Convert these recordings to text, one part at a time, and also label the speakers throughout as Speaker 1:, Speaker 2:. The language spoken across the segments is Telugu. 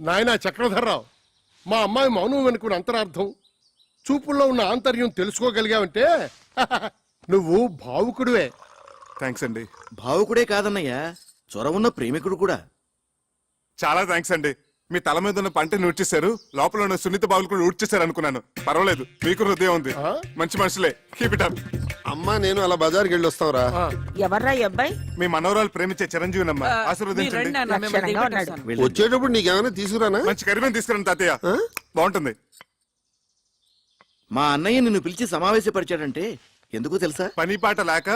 Speaker 1: నాయనా చక్రధర్రావు, మా అమ్మాయి మౌనం వెనుకున్న అంతరార్థం, చూపుల్లో ఉన్న ఆంతర్యం తెలుసుకోగలిగావంటే నువ్వు భావుకుడివే.
Speaker 2: థ్యాంక్స్ అండి.
Speaker 3: భావుకుడే కాదన్నయ్యా, చొరవున్న ప్రేమికుడు కూడా.
Speaker 2: చాలా థ్యాంక్స్ అండి. మీ తల మీద ఉన్న పంటని ఊడ్చేశారు, లోపల ఉన్న సున్నిత బావులు కూడా ఊడ్చేశారు అనుకున్నాను. పర్వాలేదు, మీకు హృదయం ఉంది. మంచి మనుషులే. Keep it up.
Speaker 4: అమ్మా నేను అలా బజార్కి వెళ్ళి వస్తావురా.
Speaker 5: ఎవర్రా ఈ అబ్బాయి?
Speaker 2: మీ మనవరాలు ప్రేమించే చిరంజీవినమ్మా, ఆశీర్వదించండి.
Speaker 4: వచ్చేటప్పుడు నీకేమైనా తీసుకురానా?
Speaker 2: మంచి కరిమేం తీసుకురండి తాతయ్య, బాగుంటుంది.
Speaker 3: మా అన్నయ్య నిన్ను పిలిచి సమావేశపరిచాడంటే ఎందుకు తెలుసా?
Speaker 2: పని పాట లేక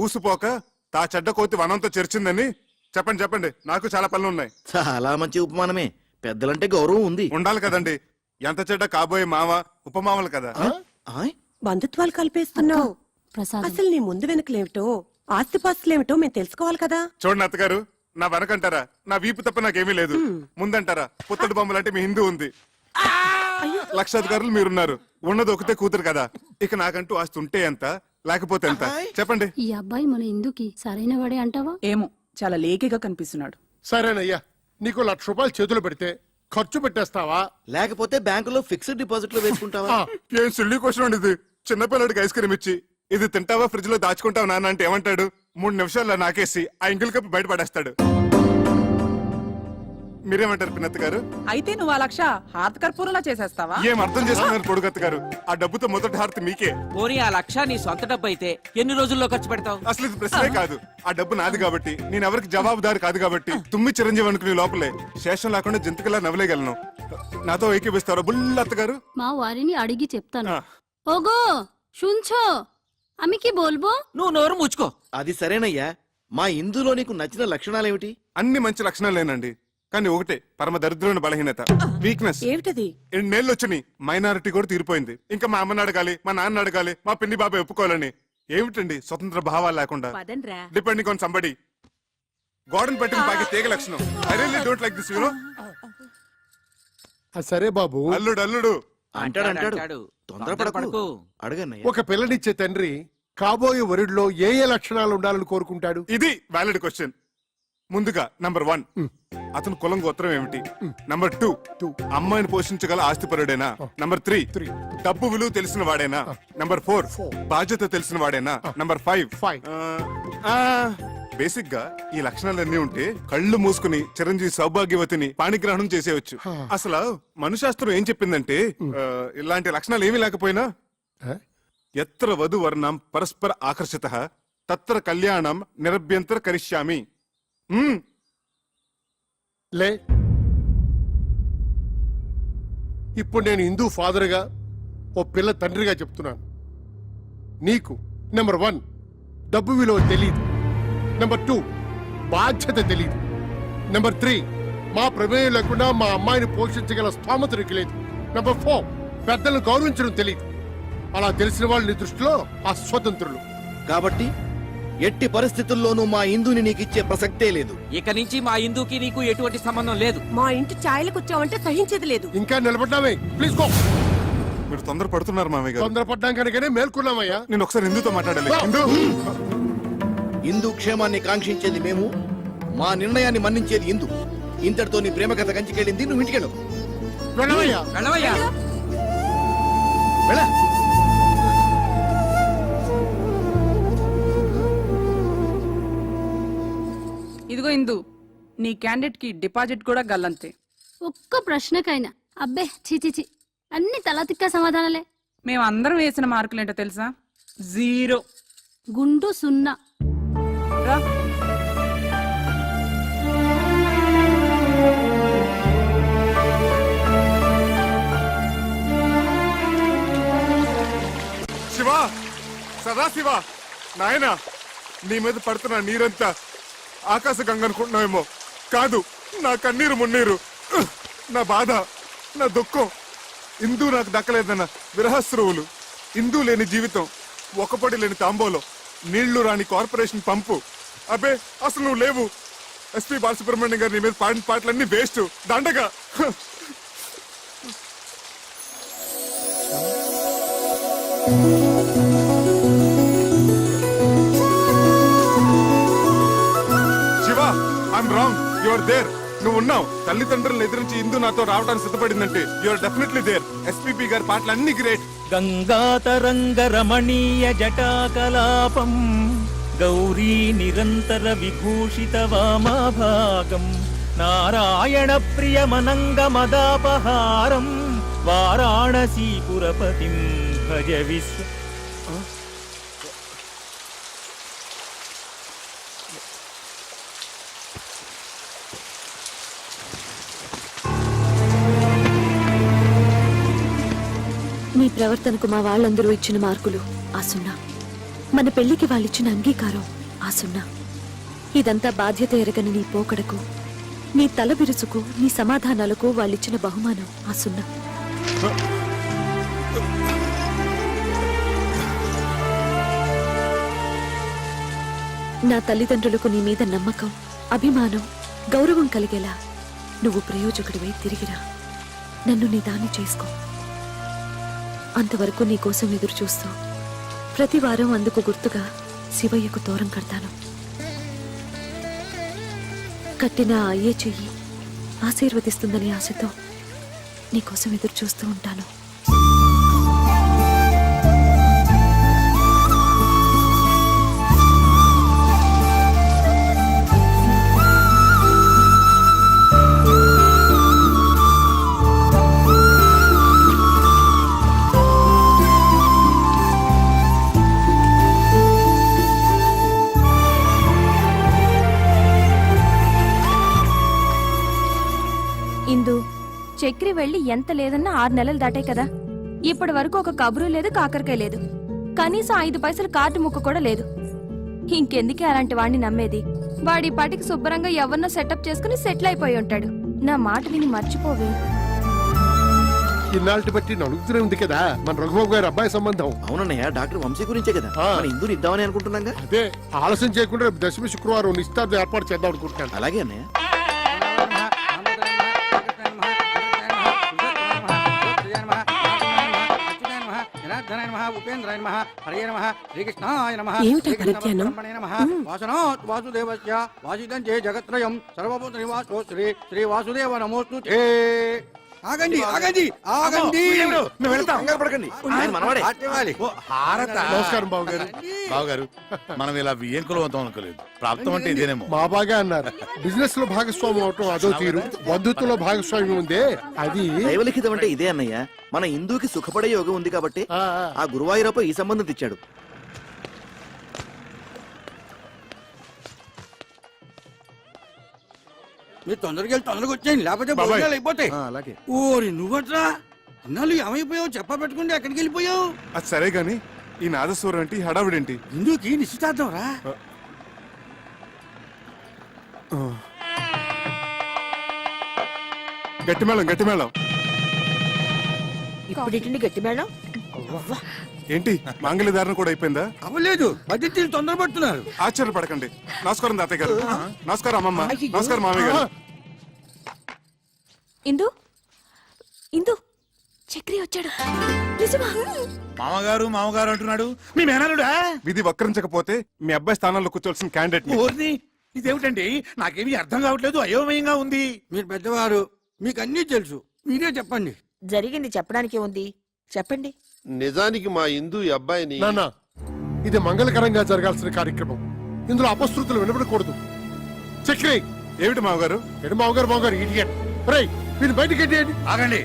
Speaker 2: ఊసుపోక తా చెడ్డ కోతి వనంతో చెరిచిందని చెప్పండి. చెప్పండి, నాకు చాలా పనులు ఉన్నాయి.
Speaker 3: చాలా మంచి ఉపమానమే. పెద్దలంటే గౌరవం ఉంది.
Speaker 2: ఉండాలి కదండి. ఎంత చెడ్డ కాబోయే మామ ఉపమామలు కదా.
Speaker 5: బంధుత్వాలు కల్పేస్తున్నావు. అసలు నీ ముందు వెనుకలేమిటో, ఆస్తిపాస్తులేమిటో మేము తెలుసుకోవాలి కదా.
Speaker 2: చూడండి అత్తగారు, నా వెనకంటారా నా వీపు తప్ప నాకేమీ లేదు. ముందంటారా పుత్తడి బొమ్మలంటే మీ హిందూ ఉంది. లక్షాధికారులు మీరున్నారు. ఉన్నది ఒకతే కూతురు కదా. ఇక నాకంటూ ఆస్తి ఉంటే ఎంత, లేకపోతే ఎంత చెప్పండి.
Speaker 6: ఈ అబ్బాయి మన ఇందుకి సరైన వాడే అంటావా?
Speaker 7: ఏమో, చాలా లేకిగా కనిపిస్తున్నాడు.
Speaker 1: సరేనయ్యా, నీకు 1,00,000 రూపాయలు చేతులు పెడితే ఖర్చు పెట్టేస్తావా,
Speaker 3: లేకపోతే బ్యాంకులో ఫిక్స్డ్ డిపాజిట్ లో వేసుకుంటావా?
Speaker 2: ఏం సిల్లీ క్వశ్చన్ అండి ఇది. చిన్నపిల్లడికి ఐస్ క్రీమ్ ఇచ్చి ఇది తింటావా ఫ్రిడ్జ్ లో దాచుకుంటావా నాన్న అంటే ఏమంటాడు? 3 నిమిషాల్లో నాకేసి ఆ ఇంగిల్ కప్పు బయటపడేస్తాడు. మీరేమంటారు పిన్నత్త గారు?
Speaker 7: అయితే నువ్వు ఆ 1,00,000 హారత కర్పూరంలా చేసేస్తావా?
Speaker 2: ఏం అర్థం చేసుకున్నారు పొడుగత్త గారు? ఆ డబ్బుతో మొదటి హారతి మీకే.
Speaker 8: పోనీ ఆ 1,00,000 నీ సొంత డబ్బు అయితే ఎన్ని రోజుల్లో ఖర్చు పెడతావు?
Speaker 2: అసలు ఇది ప్రశ్నే కాదు. ఆ డబ్బు నాది కాబట్టి, నేను ఎవరికి జవాబుదారు కాదు కాబట్టి, తుమ్మి చిరంజీవి అనుకునే లోపలే శేషం లేకుండా జంతుకులా నవ్వలేగలను. నాతో ఏకీపిస్తారా బుల్లత్త గారు?
Speaker 6: మా వారిని అడిగి చెప్తాను. ఓగో শুনছো, আমি কি বলবো?
Speaker 8: నువ్వు నోరు ముచ్చుకో.
Speaker 3: అది సరేనయ్యా. మా ఇందులో నీకు నచ్చిన లక్షణాలేమిటి?
Speaker 2: అన్ని మంచి లక్షణాలేనండి, కానీ ఒకటే పరమ దరిద్రమైన బలహీనత, వీక్నెస్.
Speaker 5: ఏమిటది?
Speaker 2: 2 నెలలు వచ్చినాయి, మైనారిటీ కూడా తీరిపోయింది. ఇంకా మా అమ్మని అడగాలి, మా నాన్న అడగాలి, మా పిన్ని బాబాయ్ ఒప్పుకోవాలని. ఏమిటండి స్వతంత్ర భావాలు లేకుండా డిపెండింగ్ ఆన్ సంబడి. గోడను పెట్టిన బాగా తీగ లక్షణం. I really don't like this, you know.
Speaker 1: సరే బాబు,
Speaker 2: అల్లుడు
Speaker 3: అంటాడు. తొందరపడకు, అడగన్నయ్య.
Speaker 1: ఒక పిల్లనిచ్చే తండ్రి కాబోయే వరుడిలో ఏ ఏ లక్షణాలు ఉండాలని కోరుకుంటాడు?
Speaker 2: ఇది వ్యాలిడ్ క్వశ్చన్. ముందుగా నంబర్ 1, అతను కులం గోత్రం ఏమిటి? నంబర్ 2, అమ్మాయిని పోషించగల ఆస్తిపరుడేనా? నంబర్ 3, డబ్బు విలువ తెలిసిన వాడేనా? నంబర్ 4, బాధ్యత తెలిసిన వాడేనా? నంబర్ 5, బేసిక్ గా ఈ లక్షణాలన్నీ ఉంటే కళ్ళు మూసుకుని చిరంజీవి సౌభాగ్యవతిని పాణిగ్రహణం చేసేయచ్చు. అసలు మనుశాస్త్రం ఏం చెప్పిందంటే, ఇలాంటి లక్షణాలు ఏమీ లేకపోయినా ఎత్ర వధు వర్ణం పరస్పర ఆకర్షితః తత్ర కళ్యాణం నిరభ్యంతర కరిష్యామి.
Speaker 1: లే, ఇప్పుడు నేను హిందూ ఫాదర్గా, ఓ పిల్ల తండ్రిగా చెప్తున్నాను. నీకు నెంబర్ 1 డబ్బు విలువ తెలియదు. నెంబర్ 2 బాధ్యత తెలియదు. నెంబర్ 3 మా ప్రమేయం లేకుండా మా అమ్మాయిని పోషించగల స్థోమత నీకు లేదు. నెంబర్ 4 పెద్దలను గౌరవించడం తెలియదు. అలా తెలిసిన వాళ్ళు నీ దృష్టిలో అస్వతంత్రులు.
Speaker 3: కాబట్టి ఎట్టి పరిస్థితుల్లోనూ మా ఇందుని నీకిచ్చే ప్రసక్తే లేదు.
Speaker 8: ఇక నుంచి మా ఇందుకి నీకు ఎటువంటి సంబంధం లేదు.
Speaker 5: మా ఇంటి ఛాయలకు వచ్చావంటే సహించేది లేదు.
Speaker 1: ఇంకా నిలబడ్డామే, ప్లీజ్ గో.
Speaker 2: మీరు తొందర పడుతున్నారు మామయ్య గారు.
Speaker 1: తొందరపడ్డాం కనుకనే మేల్కొన్నామయ్యా.
Speaker 2: నేను ఒకసారి హిందూతో మాట్లాడాలి.
Speaker 3: ఇందు క్షేమాన్ని కాంక్షించేది మేము, మా నిర్ణయాన్ని మన్నించేది ఇందు. ఇంతటితో నీ ప్రేమ కథ కంచికెళ్ళింది. నువ్వు ఇంటికెళ్ళు.
Speaker 1: వెళ్ళవయ్యా.
Speaker 8: వెళ్ళవయ్యా.
Speaker 3: వెళ్ళ.
Speaker 7: ఇదిగో ఇందు, నీ క్యాండిడేట్ కి డిపాజిట్ కూడా గల్లంతే.
Speaker 6: ఒక్క ప్రశ్నకైనా అబ్బే చిచి అన్ని తలతిక్క సమాధానాలే.
Speaker 7: మేమందరం వేసిన మార్కులేంటో తెలుసా? 0.
Speaker 6: గుండు 0.
Speaker 7: రా.
Speaker 2: శివ, సదాశివ, నాయన, నీ మీద పడుతున్న నీరంతా ఆకాశ గంగ అనుకుంటున్నావేమో. కాదు, నా కన్నీరు మున్నీరు, నా బాధ, నా దుఃఖం. ఇందూ నాకు దక్కలేదన్న విరహస్రువులు, ఇందూ లేని జీవితం, ఒకపడి లేని తాంబోలో, నీళ్లు రాని కార్పొరేషన్ పంపు. అబ్బే, అసలు నువ్వు లేవు. ఎస్పీ బాలసుబ్రహ్మణ్యం గారు నీ మీద పాడిన పాటలన్నీ వేస్ట్, దండగా. Shiva, I'm wrong, you are there. నువ్వు ఉన్నావు. తల్లిదండ్రులను ఎదిరించి ఇందు నాతో రావడానికి సిద్ధపడిందంటే యూఆర్ డెఫినెట్లీ దేర్. ఎస్పీపీ గారి పాటలు అన్ని గ్రేట్.
Speaker 9: గంగాతరంగ రమణీయ జటాకలాపం గౌరీ నిరంతర విభూషిత వామాభాగం నారాయణ ప్రియమనంగ మదాపహారం వారాణసీపురపతిం భజ విశ్వ.
Speaker 10: నీ ప్రవర్తనకు మా వాళ్ళందరూ ఇచ్చిన మార్కులు ఆ సున్నా, మన పెళ్లికి వాళ్ళిచ్చిన అంగీకారం ఆ సున్నా. ఇదంతా బాధ్యత ఎరగని నీ పోకడకు, నీ తల బిరుసుకు, నీ సమాధానాలకు వాళ్ళిచ్చిన బహుమానం ఆ సున్నా. నా తల్లిదండ్రులకు నీ మీద నమ్మకం, అభిమానం, గౌరవం కలిగేలా నువ్వు ప్రయోజకుడివై తిరిగిరా. నన్ను నీ దాన్ని చేసుకో. అంతవరకు నీకోసం ఎదురు చూస్తూ ప్రతి వారం అందుకు గుర్తుగా శివయ్యకు తోరం కడతాను. కట్టిన ఆ అయ్యే చెయ్యి ఆశీర్వదిస్తుందని ఆశతో నీకోసం ఎదురు చూస్తూ ఉంటాను.
Speaker 11: ఇందు, చక్రి వెళ్ళి ఎంత లేదన్నా 6 నెలలు దాటాయి కదా. ఇప్పటి వరకు ఒక కబురు లేదు, కాకరకాయ లేదు, కనీసం 5 పైసలు కార్డు ముక్క కూడా లేదు. ఇంకెందుకే అలాంటి వాడిని నమ్మేది? వాడి పాటికి శుభ్రంగా ఎవరినో సెటప్ చేసుకుని సెటిల్ అయిపోయి ఉంటాడు. నా మాట విని మర్చిపోవే.
Speaker 1: ఇన్నాళ్ళకి బట్టి నడుగుతూనే ఉంది కదా మన రఘుబాబు గారి అబ్బాయి సంబంధం.
Speaker 3: అవునన్నయ్య, డాక్టర్ వంశీ గురించే కదా
Speaker 1: ఆ.
Speaker 3: మన ఇందుని ఇద్దామని అనుకుంటున్నాగా.
Speaker 1: అదే ఆలస్యం చేయకుండా రేపు దశమి శుక్రవారం నిశ్చితార్థం ఏర్పాటు చేద్దాం అనుకుంటున్నాను.
Speaker 3: అలాగే అన్నయ్య.
Speaker 5: ఏమిటా పరిజ్ఞానం?
Speaker 3: ఆగండి ఆగండి ఆగండి. కంగారు పడకండి, ఆయన మనవాడే.
Speaker 1: నమస్కారం బాబు గారు.
Speaker 12: బావగారు, మనం ఇలా వియ్యంకులు అవుతాం అనుకోలేదు. ప్రాప్తం అంటే ఇదేనేమో.
Speaker 1: మా బాగా అన్నారు. బిజినెస్ లో భాగస్వామ్యం అవటం అదో తీరు, బంధుత్వంలో భాగస్వామ్యం ఉందే అది.
Speaker 3: దైవలిఖితం అంటే ఇదే అన్నయ్య. మన హిందూకి సుఖపడే యోగం ఉంది కాబట్టి ఆ గురువాయూరప్ప ఈ సంబంధం తెచ్చాడు.
Speaker 9: మీరు తొందరగా వచ్చేయండి, లేకపోతే
Speaker 2: బాబాయ్.
Speaker 9: భోజనాలు అయిపోతాయి.
Speaker 3: అలాగే.
Speaker 9: ఓరి నువ్వట్రా, ఇన్నాళ్ళు ఏమైపోయావు? చెప్ప పెట్టుకుంటే ఎక్కడికి వెళ్ళిపోయావు?
Speaker 2: అది సరే గాని ఈ నాదస్వరం ఏంటి, హడావిడేంటి?
Speaker 9: ఇందుకి నిశ్చితార్థం రా.
Speaker 2: గట్టి మేళం, గట్టి మేళం.
Speaker 5: ఇప్పుడు గట్టి మేడం.
Speaker 2: ఏంటి మాంగళ్యధారణ కూడా అయిపోయిందా?
Speaker 9: అవ్వలేదు, బడ్జెట్ తొందరపడుతున్నారు.
Speaker 2: ఆశ్చర్యపడకండి. నమస్కారం తాతయ్య గారు. నమస్కారం అమ్మమ్మ. నమస్కారం మామయ్య గారు.
Speaker 11: ఇందు, ఇందు, చక్రి వచ్చాడు. నిజమా?
Speaker 12: మామగారు మామగారు అంటున్నాడు. మీ మేనలుడా?
Speaker 2: విధి వక్రించకపోతే మీ అబ్బాయి స్థానంలో కూర్చోవలసిన క్యాండిడేట్
Speaker 12: ఓర్ని, ఇదేమిటండి? నాకేమీ అర్థం కావట్లేదు, అయోమయంగా ఉంది.
Speaker 9: మీరు పెద్దవారు, మీకు అన్నీ తెలుసు, మీరే చెప్పండి.
Speaker 5: జరిగింది చెప్పడానికి ఉంది, చెప్పండి.
Speaker 4: నిజానికి మా ఇందు ఈ అబ్బాయిని
Speaker 1: నాన్న, ఇది మంగళకరంగా జరగాల్సిన కార్యక్రమం. ఇందులో అపశృతులు వినబడకూడదు. చక్రి
Speaker 2: ఏమిటి మామగారు?
Speaker 1: ఎడు మావగారు మావగారు ఇడియట్. రేయ్, మీరు బయటికి ఎట్టేయండి.
Speaker 12: ఆగండి,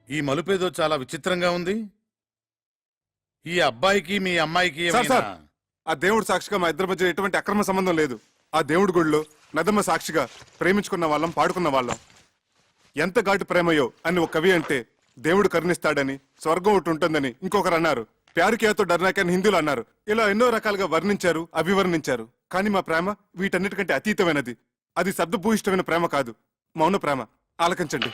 Speaker 12: ఈ మలుపేదో చాలా విచిత్రంగా ఉంది. ఈ అబ్బాయికి మీ అమ్మాయికి
Speaker 2: సార్,
Speaker 12: ఏమైనా-
Speaker 2: సార్, ఆ దేవుడు సాక్షిగా మా ఇద్దరి మధ్య ఎటువంటి అక్రమ సంబంధం లేదు. ఆ దేవుడి గుడిలో నదమ్మ సాక్షిగా ప్రేమించుకున్న వాళ్ళం, పాడుకున్న వాళ్ళం. ఎంత ఘాటు ప్రేమయో అని ఒక కవి అంటే, దేవుడు కరుణిస్తాడని, స్వర్గం ఒకటి ఉంటుందని ఇంకొకరు అన్నారు. ప్యారు కేతో డర్నాకి అని హిందువులు అన్నారు. ఇలా ఎన్నో రకాలుగా వర్ణించారు, అభివర్ణించారు. కానీ మా ప్రేమ వీటన్నిటికంటే అతీతమైనది. అది శబ్దభూయిష్టమైన ప్రేమ కాదు, మౌన ప్రేమ. ఆలకించండి.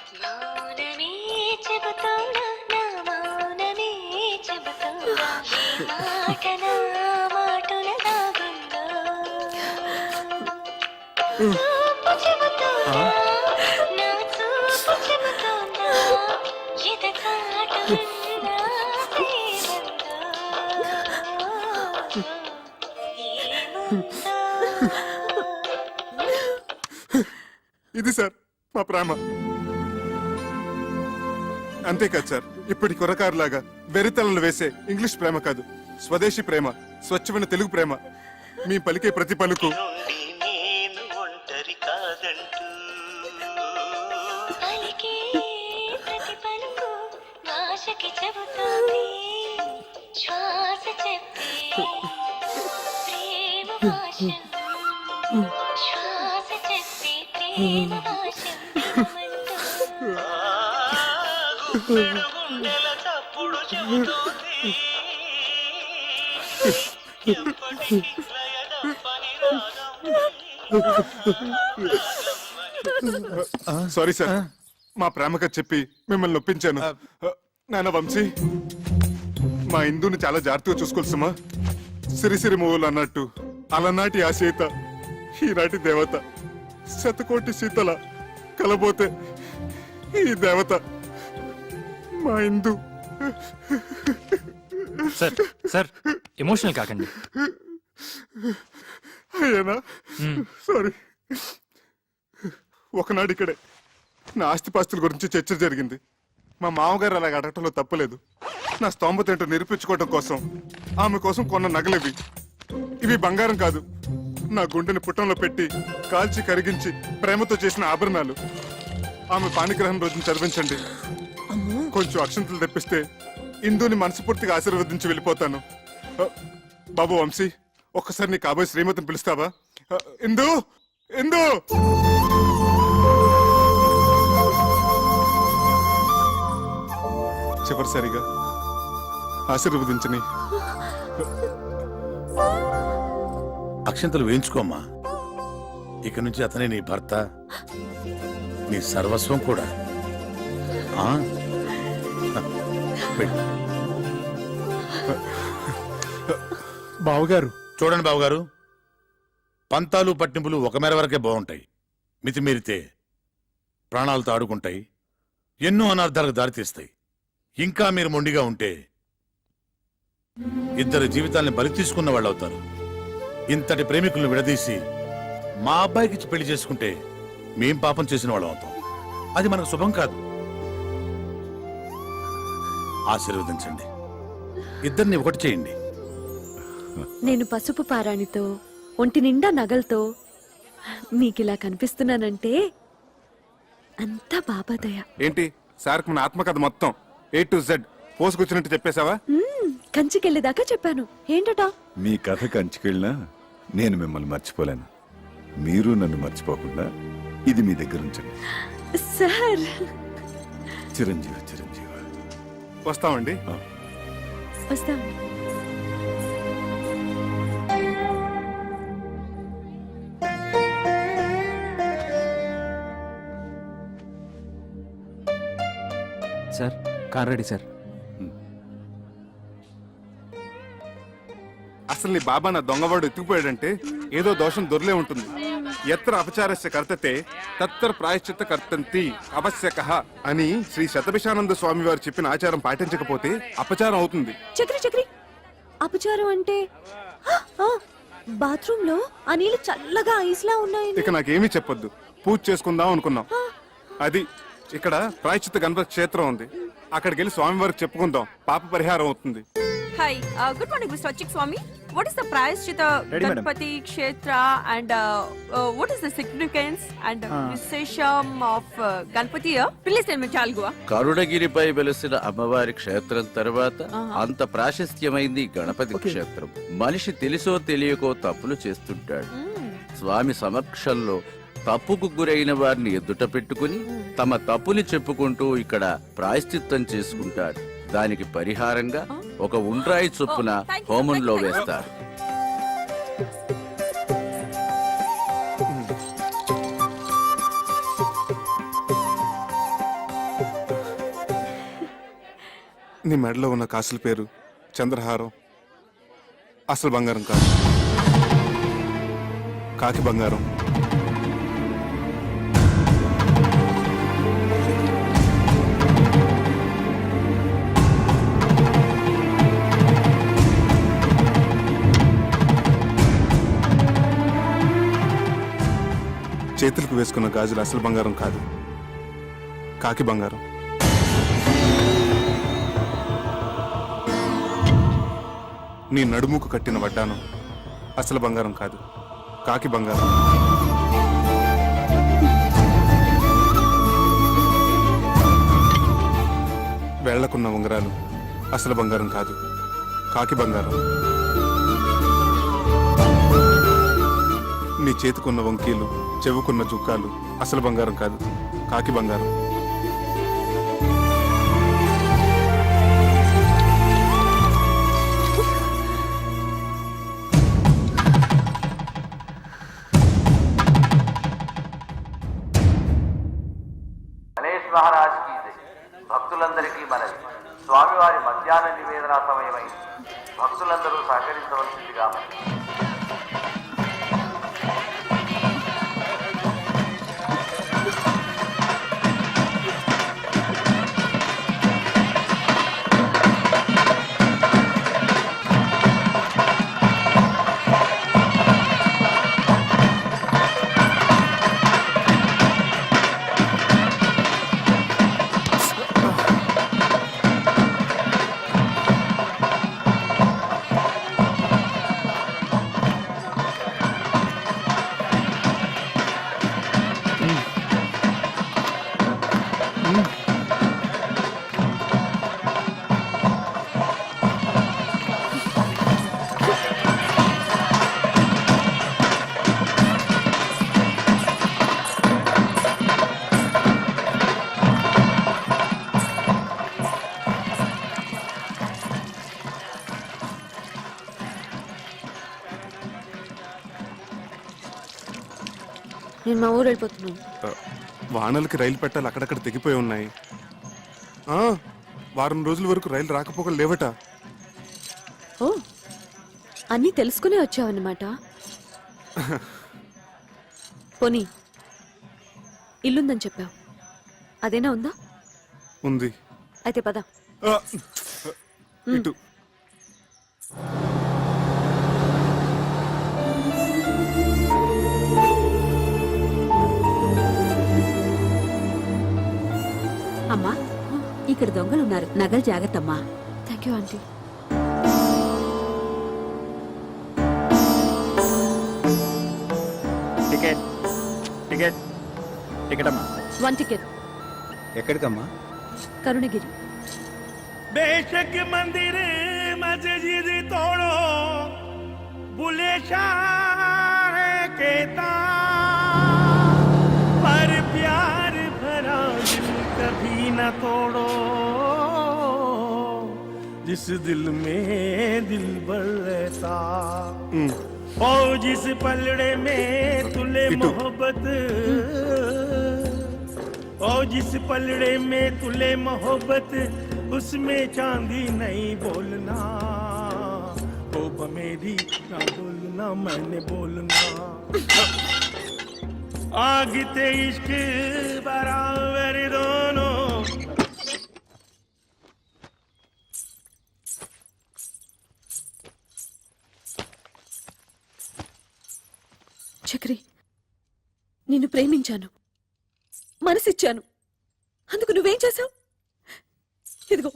Speaker 2: ఇది సార్ మా ప్రేమ. అంతేకాదు సార్, ఇప్పటి కురకారులాగా వెరితలలు వేసే ఇంగ్లీష్ ప్రేమ కాదు, స్వదేశీ ప్రేమ, స్వచ్ఛమైన తెలుగు ప్రేమ. మీ పలికే ప్రతి పలుకు సారీ సార్, మా ప్రేమగా చెప్పి మిమ్మల్ని నొప్పించాను. నాన్న వంశీ, మా ఇందుని చాలా జాగ్రత్తగా చూసుకోవాల్సమ్మా. సిరిసిరి మూవలు అన్నట్టు అలనాటి ఆ సీత ఈనాటి దేవత, శతకోటి సీతల కలబోతే ఈ దేవత మా ఇందు.
Speaker 13: సార్ సార్ ఎమోషనల్ కాకండి.
Speaker 2: అయ్యానా సారీ. ఒకనాడు ఇక్కడే నా ఆస్తిపాస్తుల గురించి చర్చ జరిగింది. మా మామగారు అలాగ అడగటంలో తప్పులేదు. నా స్తోమత ఏంటో నిరూపించుకోవడం కోసం ఆమె కోసం కొన్న నగలివి. ఇవి బంగారం కాదు, నా గుండెని పుట్టంలో పెట్టి కాల్చి కరిగించి ప్రేమతో చేసిన ఆభరణాలు. ఆమె పాణిగ్రహం రోజున చదివించండి. కొంచెం అక్షంతలు తెప్పిస్తే ఇందుని మనస్ఫూర్తిగా ఆశీర్వదించి వెళ్ళిపోతాను. బాబు వంశీ, ఒక్కసారి నీ కాబోయే శ్రీమతిని పిలుస్తావా? ఇందు, ఇందు. చివరిసారిగా ఆశీర్వదించని.
Speaker 12: అక్షంతలు వేయించుకోమ్మా. ఇక నుంచి అతనే నీ భర్త, నీ సర్వస్వం కూడా. ఆ? వెళ్ళు.
Speaker 1: బావగారు,
Speaker 12: చూడండి బావగారు, పంతాలు పట్టింపులు ఒక మేర వరకే బాగుంటాయి. మితిమీరితే ప్రాణాలతో ఆడుకుంటాయి, ఎన్నో అనర్థాలకు దారితీస్తాయి. ఇంకా మీరు మొండిగా ఉంటే ఇద్దరు జీవితాల్ని బలి తీసుకున్న వాళ్ళు అవుతారు. ఇంతటి ప్రేమికులను విడదీసి మా అబ్బాయికి పెళ్లి చేసుకుంటే మేం పాపం చేసిన వాళ్ళం అవుతాం. అది మనకు శుభం కాదు. ఆశీర్వదించండి, ఇద్దరిని ఒకటి చేయండి.
Speaker 10: నేను పసుపు పారాణితో ఒంటి నిండా నగలతో మీకిలా కనిపిస్తున్నానంటే అంతా బాబాదయ.
Speaker 2: ఏంటి సార్కి మన ఆత్మకథ మొత్తం A to Z పోసుకొచ్చినట్టు చెప్పేశావా?
Speaker 10: కంచికెళ్ళేదాకా చెప్పాను. ఏంటట?
Speaker 14: మీ కథ కంచికెళ్ళినా నేను మిమ్మల్ని మర్చిపోలేను. మీరు నన్ను మర్చిపోకుండా ఇది మీ దగ్గర ఉంచండి.
Speaker 10: సార్,
Speaker 14: చిరంజీవి చిరంజీవి.
Speaker 2: వస్తామండి.
Speaker 10: వస్తాం.
Speaker 13: Sir car ready sir.
Speaker 2: అసలు నీ బాబా నా దొంగవాడు ఎత్తుకుపోయాడంటే ఏదో దోషం దొరలే ఉంటుంది. ఎత్ర అపచారస్య కర్తతే తత్ర ప్రాయశ్చిత్త కర్తంతి అవశ్యకః అని శ్రీ శతభిషానంద స్వామి వారు చెప్పిన ఆచారం పాటించకపోతే అపచారం అవుతుంది.
Speaker 10: చక్రి చక్రి, అపచారం అంటే బాత్రూమ్ లో ఆ నీళ్ళు చల్లగా ఐస్లా ఉన్నాయి.
Speaker 2: ఇక నాకేమీ చెప్పొద్దు, పూజ చేసుకుందాం అనుకున్నాం. అది ఇక్కడ ప్రాయశ్చిత్త గణపతి క్షేత్రం ఉంది, అక్కడికి వెళ్ళి స్వామి వారికి చెప్పుకుందాం, పాప పరిహారం అవుతుంది.
Speaker 11: హాయ్, గుడ్ మార్నింగ్ మిస్టర్ అచ్చిక్ Swami. What is the Prayashchita Ganpati Kshetra and what is the significance and Vishesham of Ganpati here? Please tell me, Chalgua.
Speaker 3: కరుణగిరిపై వెలిసిన అమ్మవారి క్షేత్రం తర్వాత అంత ప్రాశస్త్యమైంది గణపతి క్షేత్రం. మనిషి తెలుసో తెలియకో తప్పులు చేస్తుంటాడు. స్వామి సమక్షంలో తప్పుకు గురైన వారిని ఎదుట పెట్టుకుని తమ తప్పుని చెప్పుకుంటూ ఇక్కడ ప్రాయశ్చిత్తం చేసుకుంటారు. దానికి పరిహారంగా ఒక ఉండ్రాయి చొప్పున హోమంలో వేస్తారు.
Speaker 2: నీ మెడలో ఉన్న కాసుల పేరు చంద్రహారం. అసలు బంగారం కాదు, కాకి బంగారం. చేతులకు వేసుకున్న గాజులు అసలు బంగారం కాదు, కాకి బంగారం. నీ నడుముకు కట్టిన వడ్డానం అసలు బంగారం కాదు, కాకి బంగారం. వేళ్లకున్న ఉంగరాలు అసలు బంగారం కాదు, కాకి బంగారం. నీ చేతికున్న వంకీలు, చెవుకున్న జుక్కాలు అసలు బంగారం కాదు, కాకి బంగారం.
Speaker 3: గణేష్ మహారాజ్ కీ జై. భక్తులందరికీ మనవి, స్వామివారి మధ్యాహ్న నివేదన సమయమైంది. భక్తులందరూ సహకరించవలసిందిగా మనవి.
Speaker 10: నేను మా ఊరు వెళ్ళిపోతున్నాను.
Speaker 2: వానలకి రైలు పెట్టాలి అక్కడక్కడ తెగిపోయి ఉన్నాయి. వారం రోజుల వరకు రైలు రాకపోకలు లేవట.
Speaker 10: ఓ, అన్నీ తెలుసుకునే వచ్చావన్నమాట. పోనీ ఇల్లుందని చెప్పావు, అదేనా ఉందా?
Speaker 2: ఉంది.
Speaker 10: అయితే పద.
Speaker 2: ఇటు
Speaker 5: అమ్మా, ఇక్కడ దొంగలున్నారు, నగలు జాగ్రత్తమ్మా.
Speaker 10: Thank you aunty.
Speaker 13: Ticket ticket ticket అమ్మా.
Speaker 10: 1 టికెట్.
Speaker 13: ఎక్కడికమ్మా?
Speaker 10: కరుణగిరి.
Speaker 9: बेशक मंदिर मस्जिद तोड़ो, बुले शाह कहता, पर प्यार भरा दिल कभी न तोड़ो, जिस दिल में दिल भर रहता, ओ जिस पलड़े में तुले मोहब्बत, ओ जिस पलड़े में तुले मोहब्बत, उसमें चांदी नहीं बोलना, ओ मेरी ना बोलना, मैंने बोलना, आग ते इश्क बराबर दोनों.
Speaker 10: చక్రి, నిన్ను ప్రేమించాను, మనసిచ్చాను. అందుకు నువ్వేం చేశావు? ఇదిగో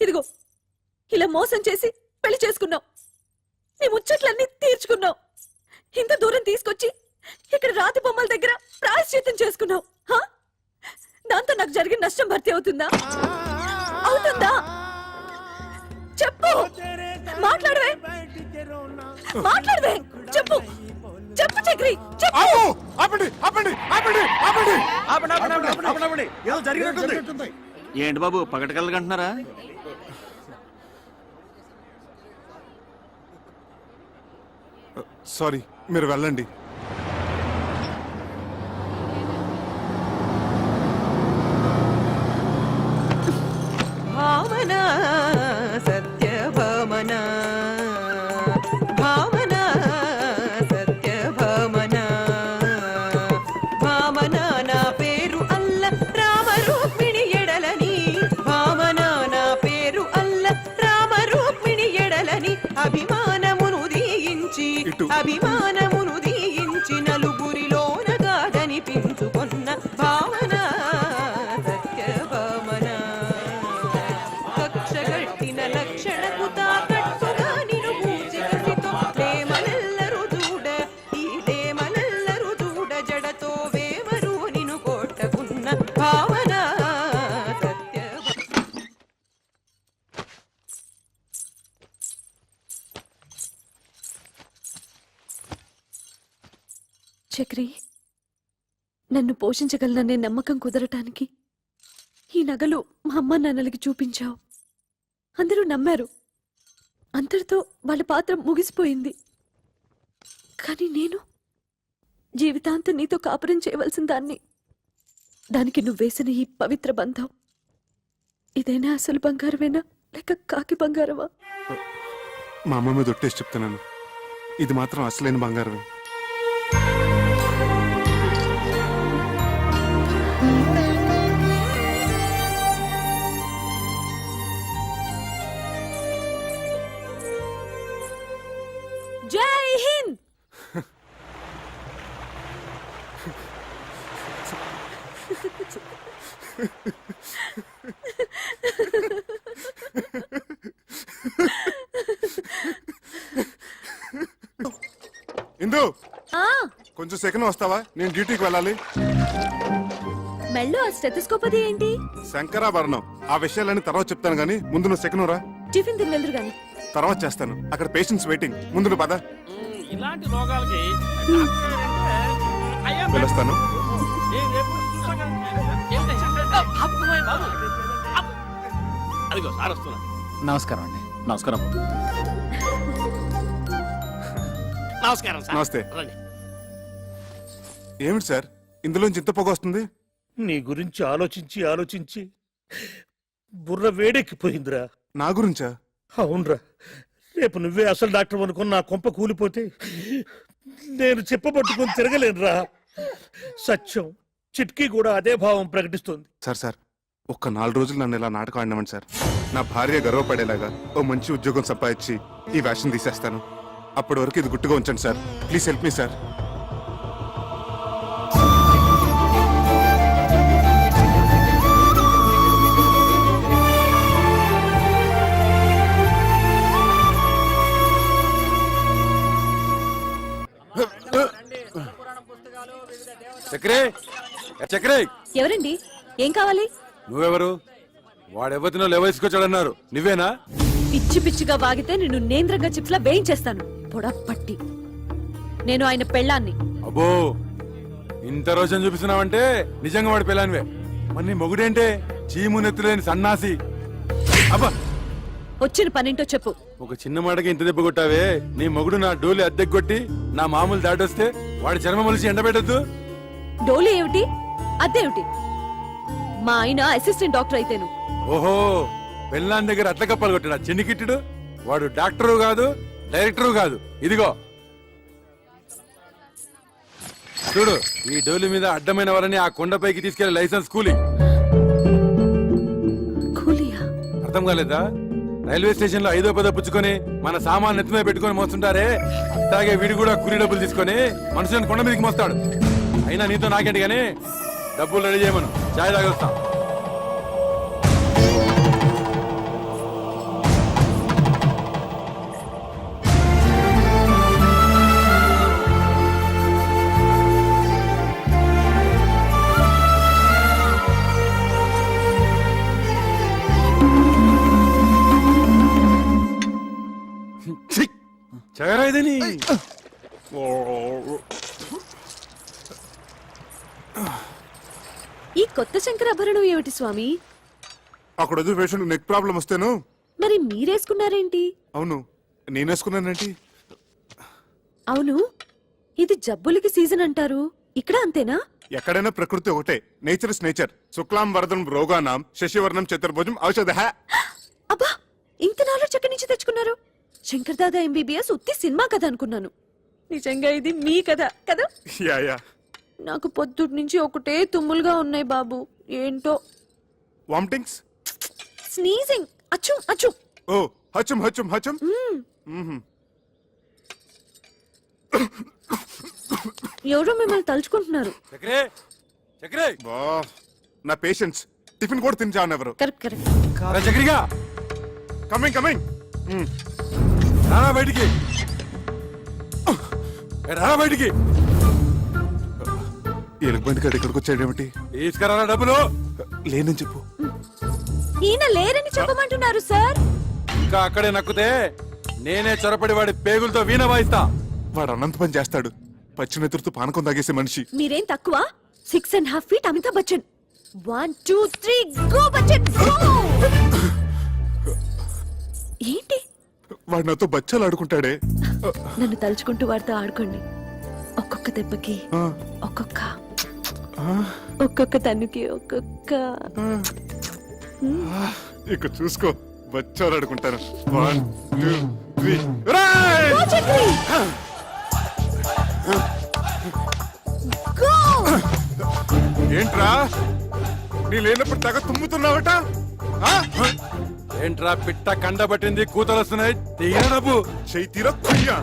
Speaker 10: ఇదిగో ఇలా మోసం చేసి పెళ్లి చేసుకున్నావు. నీ ముచ్చట్లన్నీ తీర్చుకున్నావు. ఇంత దూరం తీసుకొచ్చి ఇక్కడ రాతి బొమ్మల దగ్గర ప్రాయశ్చిత్తం చేసుకున్నావు. దాంతో నాకు జరిగిన నష్టం భర్తీ అవుతుందా? అవుతుందా? చెప్పు, మాట్లాడవే, మాట్లాడవే, చెప్పు, చెప్పు చక్రి, చెప్పు.
Speaker 9: ఏదో జరిగినట్టుంది.
Speaker 8: ఏంటి బాబు పగటకల్లుకంటున్నారా?
Speaker 2: సారీ, మీరు వెళ్ళండి.
Speaker 5: భావన సత్యభామన, భావన సత్యభామన, భామన నా పేరు అల్ల రామరూపిణి ఎడలని, భామన నా పేరు అల్ల రామరూపిణి ఎడలని, అభిమానమును దీయించి, అభిమానమును దీయించి నలుగురిలోన కాదనిపించి భావన సత్య
Speaker 10: చక్రి, నన్ను పోషించగలననే నమ్మకం కుదరటానికి ఈ నగలు మా అమ్మ నాన్నలకి చూపించావు. అందరూ నమ్మారు. అంతటితో వాళ్ళ పాత్ర ముగిసిపోయింది. కానీ నేను జీవితాంతం నీతో కాపురం చేయవలసిన దాన్ని. దానికి నువ్వేసిన ఈ పవిత్ర బంధం ఇదైనా అసలు బంగారమేనా లేక కాకి బంగారమా?
Speaker 2: మా అమ్మ మీద ఒట్టేసి చెప్తున్నాను, ఇది మాత్రం అసలైన బంగారమే.
Speaker 10: జై హింద్.
Speaker 2: ఇందు
Speaker 10: ఆ,
Speaker 2: కొంచెం సెకండ్ వస్తావా? నేను డ్యూటీకి వెళ్ళాలి.
Speaker 10: మెళ్ళో ఆ స్టెథోస్కోప్ అది ఏంటి?
Speaker 2: శంకరాభరణం. ఆ విషయాలన్నీ తర్వాత చెప్తాను గానీ ముందు నువ్వు సెకండ్ రా.
Speaker 10: టిఫిన్ తినెందురు గాని.
Speaker 2: తర్వాత చేస్తాను. అక్కడ పేషెంట్స్ వెయిటింగ్. ముందు నువ్వు పద.
Speaker 8: ఇలాంటి రోగాలకి
Speaker 2: వెళ్ళొస్తాను.
Speaker 8: అదిగో సార్ వస్తున్నా.
Speaker 13: నమస్కారం అండి. నమస్కారం.
Speaker 8: నమస్కారం సార్.
Speaker 2: నమస్తే.
Speaker 8: రండి.
Speaker 2: ఏమిటి సార్ ఇందులోంచి ఇంత పొగ వస్తుంది?
Speaker 9: నీ గురించి ఆలోచించి ఆలోచించి బుర్ర వేడెక్కిపోయిందిరా.
Speaker 2: నా గురించా?
Speaker 9: అవునరా, రేపు నువ్వే అసలు డాక్టర్ అనుకుని నా కొంప కూలిపోతే నేను చెప్పబట్టుకుని తిరగలేనురా. సత్యం చిట్కీ కూడా అదే భావం ప్రకటిస్తుంది.
Speaker 2: సార్ ఒక్క 4 రోజులు నన్ను ఇలా నాటకం ఆడినామండి సార్. నా భార్య గర్వపడేలాగా ఓ మంచి ఉద్యోగం సంపాదించి ఈ వ్యాషన్ తీసేస్తాను. అప్పటి వరకు ఇది గుట్టుగా ఉంచండి sir. Please help me sir.
Speaker 14: చక్రే, చక్రే,
Speaker 10: ఎవరండి? ఏం కావాలి?
Speaker 14: నువ్వెవరు? వాడెవతినో లేవసుకొచ్చాడన్నారు, నువ్వేనా?
Speaker 10: పిచ్చి పిచ్చిగా వాగితే నిన్ను నేంద్రంగా చిప్స్లా వేయించేస్తాను. పొడపట్టి. నేను ఆయన పెళ్ళాన్ని.
Speaker 14: అబ్బో, ఇంత రోజు చూపిస్తున్నావంటే నిజంగా వాడి పిల్లానివే. మరి నీ మొగుడేంటే చీము నెత్తులేని సన్నాసి. అబ్బా,
Speaker 10: వచ్చిన పనింటో చెప్పు.
Speaker 14: ఒక చిన్న మాటకి ఇంత దెబ్బ కొట్టావే. నీ మొగుడు నా డోలి అద్దెకు కొట్టి నా మామూలు దాటొస్తే వాడి చర్మ మొలిచి ఎండబెట్టద్దు.
Speaker 10: డోలు ఏమిటి? అదేమిటి? మా ఆయన అసిస్టెంట్ డాక్టర్ అయితేను.
Speaker 14: ఓహో, పెళ్ళాన్ దగ్గర అట్ల కప్పలు కొట్టాడు ఆ చిన్నికిట్టుడు. వాడు డాక్టరు కాదు, డైరెక్టరు కాదు. ఇదిగో చూడు, ఈ డోలి మీద అడ్డమైన వారని ఆ కొండపైకి తీసుకెళ్లే లైసెన్స్ కూలీ.
Speaker 10: కూలియా?
Speaker 14: అర్థం కాలేదా? రైల్వే స్టేషన్ లో 5వ 10వ పుచ్చుకొని మన సామాన్ నెత్తిమే పెట్టుకొని మోస్తుంటారే, అట్లాగే వీడు కూడా కూలీ డబ్బులు తీసుకొని మనుషులను కొండ మీదకి మోస్తాడు. అయినా నీతో నాకేంటి గానీ డబ్బులు రెడీ చేయమను, చాయ్ తాగొస్తా. చగరా ఇదని.
Speaker 10: ఈ కొత్త శంకరాభరణం ఏమిటి స్వామి?
Speaker 2: అక్కడ వదిలి పేషెంట్ నెక్ ప్రాబ్లం వస్తేను.
Speaker 10: మరి మీరేసుకున్నారేంటి?
Speaker 2: అవును, నేనేసుకున్నానండి.
Speaker 10: అవును, ఇది జబ్బులకి సీజన్ అంటారు, ఇక్కడ అంతేనా?
Speaker 2: ఎక్కడైనా ప్రకృతి ఒకటే. Nature is nature. శుక్లాం వరదం రోగానాం శశివర్ణం చతుర్భుజం ఔషధ.
Speaker 10: అబ్బా, ఇంత నాలెడ్జ్ ఎక్కడి నుంచి తెచ్చుకున్నారు? శంకర్ దాదా ఎంబీబీఎస్ ఉత్తి సినిమా కథ అనుకున్నాను. నిజంగా ఇది మీ కథ కదా?
Speaker 2: Yeah yeah.
Speaker 10: నాకు పొద్దుటి నుంచి ఒకటే తుమ్ములుగా ఉన్నాయి బాబు. ఏంటో.
Speaker 2: వామిటింగ్స్,
Speaker 10: స్నీజింగ్, అచ్చు అచ్చు.
Speaker 2: ఓ హచం హచం హచం.
Speaker 10: ఎవరో మిమ్మల్ని తలుచుకుంటున్నారు.
Speaker 14: చక్రే, చక్రే.
Speaker 2: బా, నా పేషెంట్స్ టిఫిన్ కూడా తిని ఎవరు.
Speaker 10: Correct correct.
Speaker 14: చక్రిగా
Speaker 2: కమింగ్ కమింగ్.
Speaker 14: రానా బయటికి, రానా బయటికి.
Speaker 2: ఎలుగుబంటి గడి ఇక్కడికి వచ్చాడేమిటి?
Speaker 14: తీసుకురా డబ్బులు.
Speaker 2: లేనని చెప్పు.
Speaker 10: ఈయన లేరని చెప్పమంటున్నారు సార్.
Speaker 14: ఇంకా అక్కడే నక్కుతే నేనే చొరపడి వాడి పేగులతో వీణ వాయిస్తా.
Speaker 2: వాడు అనంత పని చేస్తాడు. పచ్చినెతురుతో పానకం తాగేసే మనిషి.
Speaker 10: మీరేం తక్కువ? 6.5 feet Amitabh Bachchan. 1 2 3 go Bachchan go. ఏంటి?
Speaker 2: వాడు నాతో బచ్చాలు ఆడుకుంటాడే.
Speaker 10: నన్ను తలుచుకుంటూ వాడితో ఆడుకోండి. ఒక్కొక్క దెబ్బకి ఒక్కొక్క తన్నుకి ఒక్కొక్క.
Speaker 2: ఇక చూసుకో, బచ్చాలు ఆడుకుంటాను. 1 2 3.
Speaker 10: Go Chakri go.
Speaker 2: ఏంట్రా నీ లేనప్పుడు తెగ తుమ్ముతున్నావట?
Speaker 14: ఏంట్రా పిట్ట కండబట్టింది, కూతలు వస్తున్నాయి. తీర డబ్బు.
Speaker 2: చెయ్యి తీరా కుయ్యా.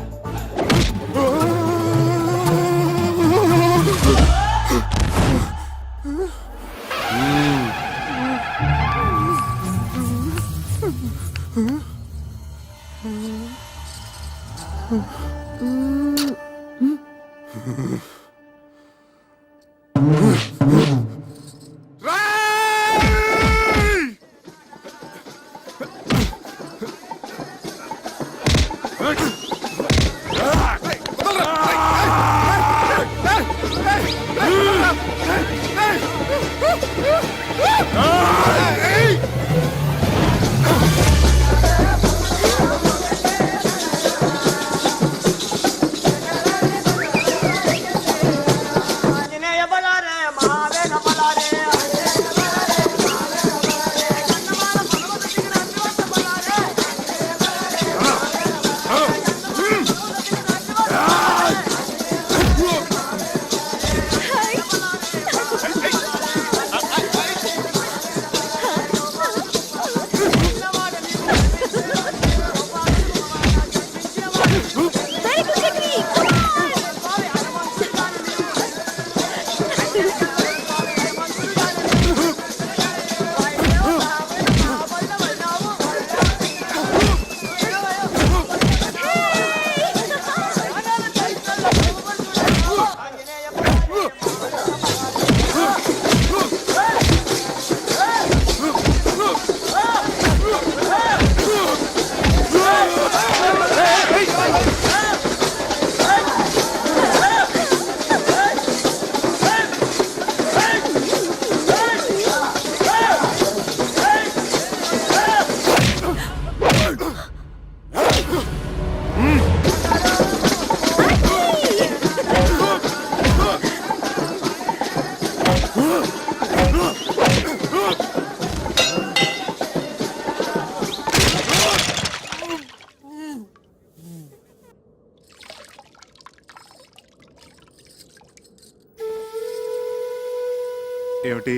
Speaker 2: ఏమిటి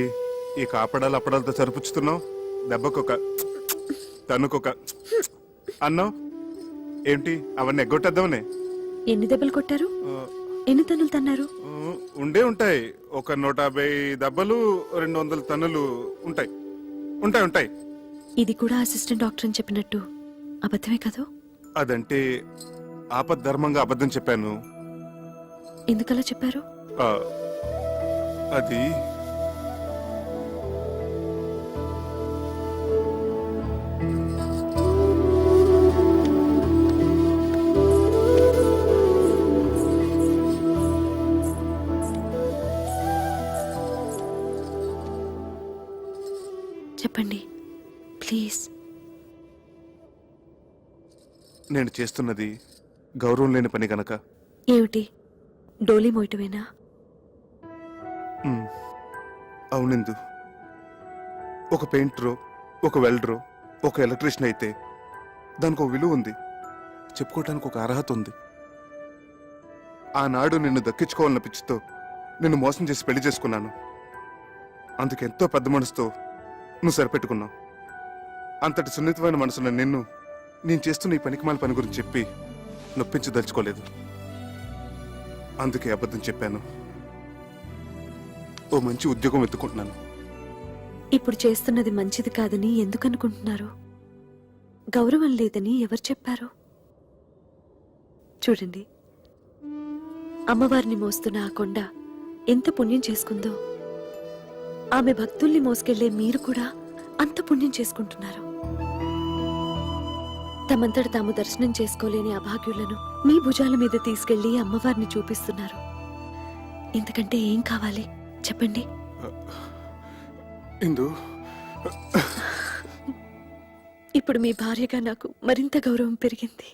Speaker 2: ఈ కాపడాలు అప్పడాలతో సరిపుచ్చుతున్నావు? దెబ్బకొక తన్నుకొక అన్నావు ఏంటి? అవన్నీ ఎగ్గొట్టేద్దామనే.
Speaker 10: ఎన్ని దెబ్బలు కొట్టారు? ఎన్ని తన్నులు తన్నారు?
Speaker 2: ఉండే ఉంటాయి. ఒక 150 దెబ్బలు, 200 తన్నులు ఉంటాయి. ఉంటాయి ఉంటాయి.
Speaker 10: ఇది కూడా అసిస్టెంట్ డాక్టర్ అని చెప్పినట్టు అబద్ధమే కదా?
Speaker 2: అదంటే ఆపద్ధర్మంగా అబద్ధం చెప్పాను.
Speaker 10: ఎందుకలా చెప్పారు?
Speaker 2: అది
Speaker 10: చెప్పండి ప్లీజ్.
Speaker 2: నేను చేస్తున్నది గౌరవం లేని పని గనక.
Speaker 10: ఏమిటి, డోలీ మోయటమేనా?
Speaker 2: అవునందు. ఒక పెయింటరో, ఒక వెల్డరో, ఒక ఎలక్ట్రీషియన్ అయితే దానికి ఒక విలువ ఉంది, చెప్పుకోవటానికి ఒక అర్హత ఉంది. ఆనాడు నిన్ను దక్కించుకోవాలన్న పిచ్చితో నిన్ను మోసం చేసి పెళ్లి చేసుకున్నాను. అందుకెంతో పెద్ద మనసుతో నువ్వు సరిపెట్టుకున్నావు. అంతటి సున్నితమైన మనసున్న నిన్ను నేను చేస్తున్న ఈ పనికిమాల పని గురించి చెప్పి నొప్పించదలుచుకోలేదు. అందుకే అబద్ధం చెప్పాను. ఓ మంచి ఉద్యోగం వెతుకుంటున్నాను.
Speaker 10: ఇప్పుడు చేస్తున్నది మంచిది కాదని ఎందుకు అనుకుంటున్నారు? గౌరవం లేదని ఎవరు చెప్పారు? చూడండి, అమ్మవారిని మోస్తున్న ఆ కొండ ఎంత పుణ్యం చేసుకుందో ఆమె భక్తుల్ని మోసుకెళ్లే మీరు కూడా అంత పుణ్యం చేసుకుంటున్నారు. తమంతట తాము దర్శనం చేసుకోలేని అభాగ్యులను మీ భుజాల మీద తీసుకెళ్లి అమ్మవారిని చూపిస్తున్నారు. ఇంతకంటే ఏం కావాలి చెప్పండి?
Speaker 2: ఇందు,
Speaker 10: ఇప్పుడు మీ భార్యగా నాకు మరింత గౌరవం పెరిగింది.